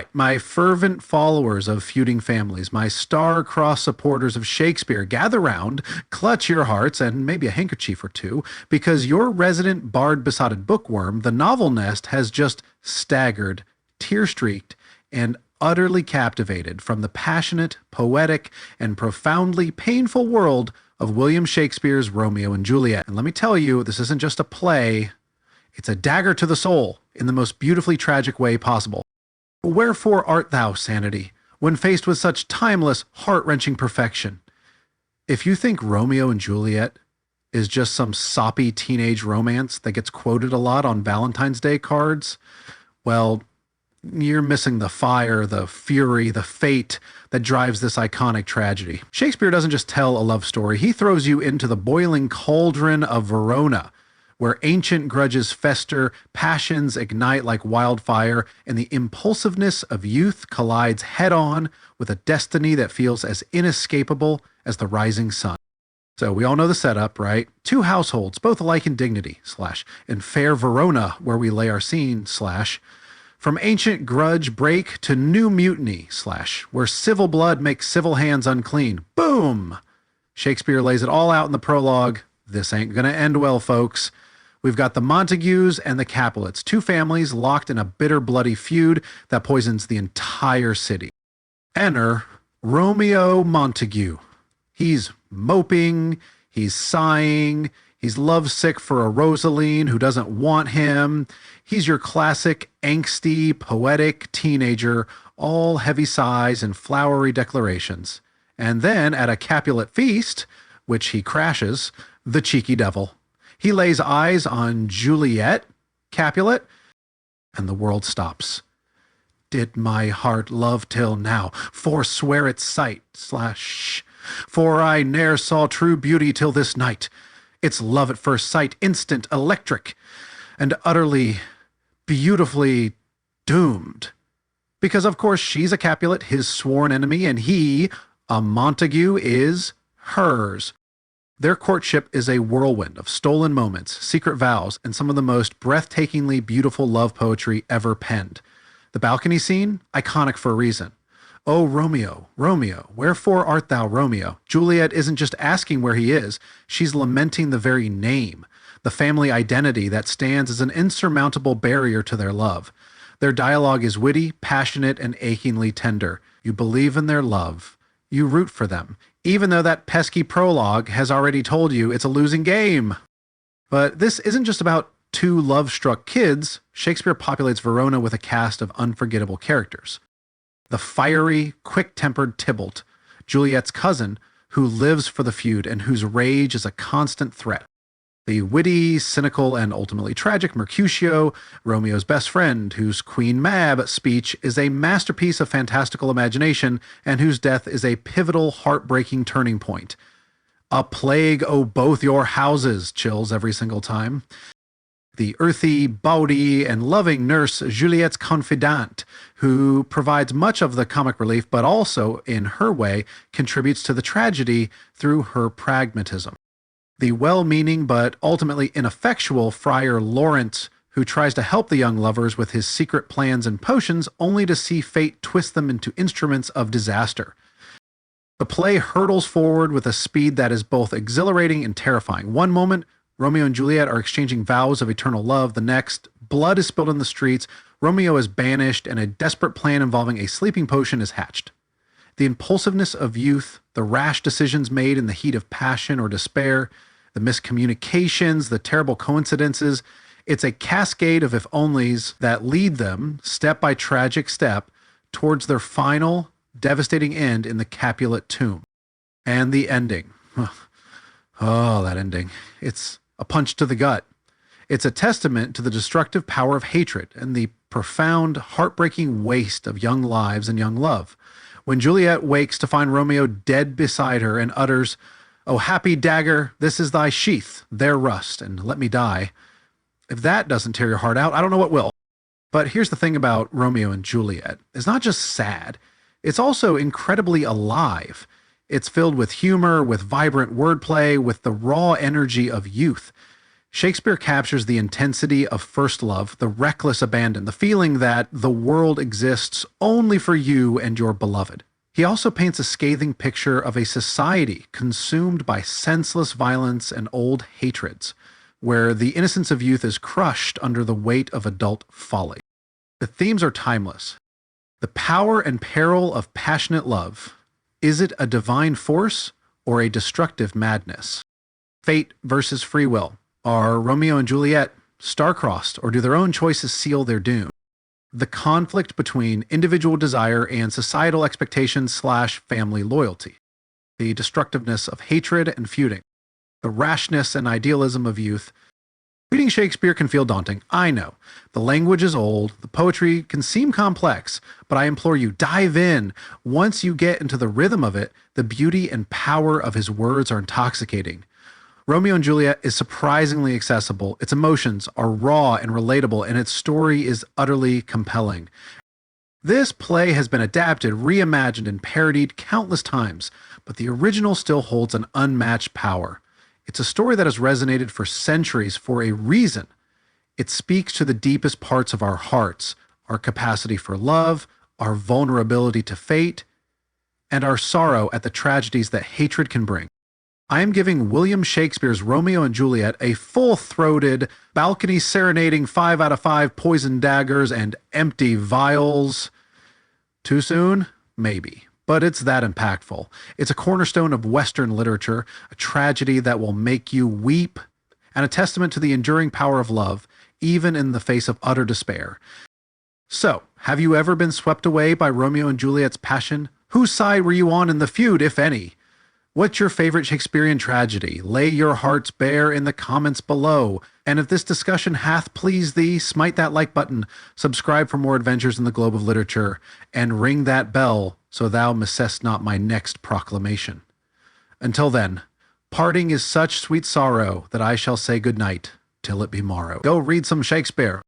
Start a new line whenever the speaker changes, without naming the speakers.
right, my fervent followers of feuding families, my star-crossed supporters of Shakespeare, gather round, clutch your hearts, and maybe a handkerchief or two, because your resident bard-besotted bookworm, the novel nest, has just staggered, tear-streaked, and utterly captivated from the passionate, poetic, and profoundly painful world of William Shakespeare's Romeo and Juliet. And let me tell you, this isn't just a play, it's a dagger to the soul in the most beautifully tragic way possible. Wherefore art thou, sanity, when faced with such timeless, heart-wrenching perfection? If you think Romeo and Juliet is just some soppy teenage romance that gets quoted a lot on Valentine's Day cards, well, you're missing the fire, the fury, the fate that drives this iconic tragedy. Shakespeare doesn't just tell a love story, he throws you into the boiling cauldron of Verona, where ancient grudges fester, passions ignite like wildfire, and the impulsiveness of youth collides head-on with a destiny that feels as inescapable as the rising sun. So we all know the setup, right? Two households, both alike in dignity, in fair Verona, where we lay our scene, from ancient grudge break to new mutiny, where civil blood makes civil hands unclean. Boom! Shakespeare lays it all out in the prologue. This ain't gonna end well, folks. We've got the Montagues and the Capulets, two families locked in a bitter, bloody feud that poisons the entire city. Enter Romeo Montague. He's moping, he's sighing, he's lovesick for a Rosaline who doesn't want him. He's your classic angsty, poetic teenager, all heavy sighs and flowery declarations. And then at a Capulet feast, which he crashes, the cheeky devil. He lays eyes on Juliet, Capulet, and the world stops. Did my heart love till now, forswear its sight, for I ne'er saw true beauty till this night. It's love at first sight, instant, electric, and utterly, beautifully doomed. Because of course she's a Capulet, his sworn enemy, and he, a Montague, is hers. Their courtship is a whirlwind of stolen moments, secret vows, and some of the most breathtakingly beautiful love poetry ever penned. The balcony scene? Iconic for a reason. Oh, Romeo, Romeo, wherefore art thou, Romeo? Juliet isn't just asking where he is, she's lamenting the very name, the family identity that stands as an insurmountable barrier to their love. Their dialogue is witty, passionate, and achingly tender. You believe in their love. You root for them, even though that pesky prologue has already told you it's a losing game. But this isn't just about two love-struck kids. Shakespeare populates Verona with a cast of unforgettable characters. The fiery, quick-tempered Tybalt, Juliet's cousin, who lives for the feud and whose rage is a constant threat. The witty, cynical, and ultimately tragic Mercutio, Romeo's best friend, whose Queen Mab speech is a masterpiece of fantastical imagination and whose death is a pivotal, heartbreaking turning point. A plague o' both your houses, chills every single time. The earthy, bawdy, and loving nurse Juliet's confidante, who provides much of the comic relief but also, in her way, contributes to the tragedy through her pragmatism. The well-meaning but ultimately ineffectual Friar Laurence, who tries to help the young lovers with his secret plans and potions only to see fate twist them into instruments of disaster. The play hurtles forward with a speed that is both exhilarating and terrifying. One moment, Romeo and Juliet are exchanging vows of eternal love. The next, blood is spilled in the streets, Romeo is banished, and a desperate plan involving a sleeping potion is hatched. The impulsiveness of youth, the rash decisions made in the heat of passion or despair, the miscommunications, the terrible coincidences, it's a cascade of if-onlys that lead them, step by tragic step, towards their final, devastating end in the Capulet tomb. And the ending. Oh, that ending. It's a punch to the gut. It's a testament to the destructive power of hatred and the profound, heartbreaking waste of young lives and young love. When Juliet wakes to find Romeo dead beside her and utters, "O happy dagger, this is thy sheath, there rust, and let me die." If that doesn't tear your heart out, I don't know what will. But here's the thing about Romeo and Juliet. It's not just sad. It's also incredibly alive. It's filled with humor, with vibrant wordplay, with the raw energy of youth. Shakespeare captures the intensity of first love, the reckless abandon, the feeling that the world exists only for you and your beloved. He also paints a scathing picture of a society consumed by senseless violence and old hatreds, where the innocence of youth is crushed under the weight of adult folly. The themes are timeless. The power and peril of passionate love. Is it a divine force or a destructive madness? Fate versus free will. Are Romeo and Juliet star-crossed, or do their own choices seal their doom? The conflict between individual desire and societal expectations/family loyalty. The destructiveness of hatred and feuding. The rashness and idealism of youth. Reading Shakespeare can feel daunting, I know. The language is old, the poetry can seem complex, but I implore you, dive in. Once you get into the rhythm of it, the beauty and power of his words are intoxicating. Romeo and Juliet is surprisingly accessible, its emotions are raw and relatable, and its story is utterly compelling. This play has been adapted, reimagined, and parodied countless times, but the original still holds an unmatched power. It's a story that has resonated for centuries for a reason. It speaks to the deepest parts of our hearts, our capacity for love, our vulnerability to fate, and our sorrow at the tragedies that hatred can bring. I am giving William Shakespeare's Romeo and Juliet a full-throated, balcony serenading 5 out of 5 poison daggers and empty vials. Too soon? Maybe. But it's that impactful. It's a cornerstone of Western literature, a tragedy that will make you weep, and a testament to the enduring power of love, even in the face of utter despair. So, have you ever been swept away by Romeo and Juliet's passion? Whose side were you on in the feud, if any? What's your favorite Shakespearean tragedy? Lay your hearts bare in the comments below. And if this discussion hath pleased thee, smite that like button, subscribe for more adventures in the globe of literature, and ring that bell so thou missest not my next proclamation. Until then, parting is such sweet sorrow that I shall say good night till it be morrow. Go read some Shakespeare.